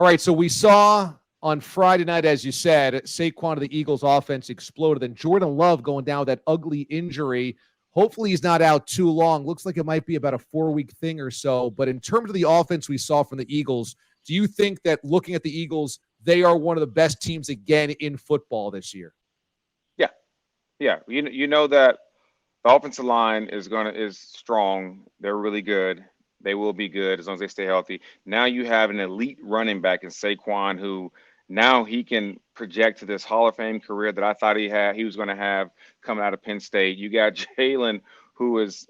All right, so we saw on Friday night, as you said, Saquon of the Eagles offense exploded. And Jordan Love going down with that ugly injury. Hopefully he's not out too long. Looks like it might be about a 4-week thing or so. But in terms of the offense we saw from the Eagles, do you think that looking at the Eagles, they are one of the best teams again in football this year? Yeah, yeah. You know that the offensive line is strong. They're really good. They will be good as long as they stay healthy. Now you have an elite running back in Saquon, who now he can project to this Hall of Fame career that I thought he was going to have coming out of Penn State. You got Jalen, who is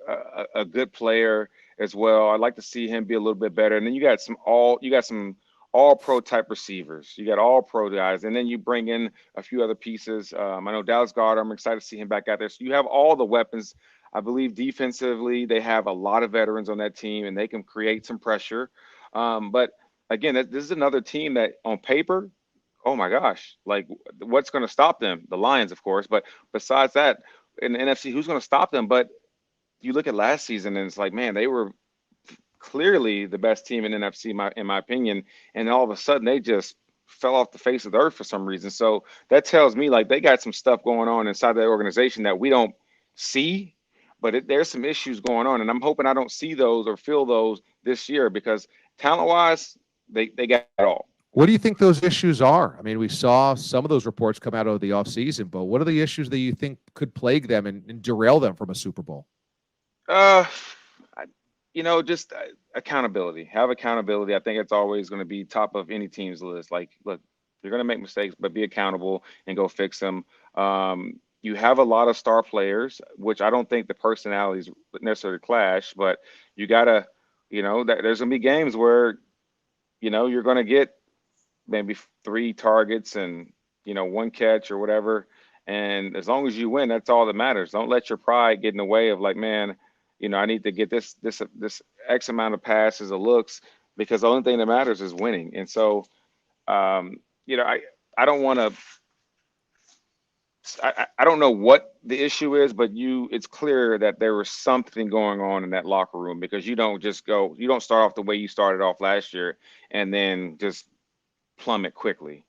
a good player as well. I'd like to see him be a little bit better. And then you got some all pro type receivers. You got all pro guys, and then you bring in a few other pieces. I know Dallas Goedert. I'm excited to see him back out there. So you have all the weapons. I believe defensively they have a lot of veterans on that team, and they can create some pressure. But again, this is another team that on paper, oh my gosh, like what's going to stop them? The Lions, of course. But besides that, in the NFC, who's going to stop them? But you look at last season, and it's like, man, they were clearly the best team in NFC, in my opinion, and all of a sudden they just fell off the face of the earth for some reason. So that tells me like they got some stuff going on inside the organization that we don't see, but there's some issues going on, and I'm hoping I don't see those or feel those this year because talent-wise, they got it all. What do you think those issues are? I mean, we saw some of those reports come out over the offseason, but what are the issues that you think could plague them and derail them from a Super Bowl? Uh, just accountability. Have accountability. I think it's always going to be top of any team's list. Like, look, you're going to make mistakes, but be accountable and go fix them. You have a lot of star players, which I don't think the personalities necessarily clash, but you gotta, there's going to be games where, you're going to get maybe 3 targets and, one catch or whatever. And as long as you win, that's all that matters. Don't let your pride get in the way of like, man, I need to get this X amount of passes or looks because the only thing that matters is winning. And so, I don't want to. I don't know what the issue is, but it's clear that there was something going on in that locker room because you don't start off the way you started off last year and then just plummet quickly.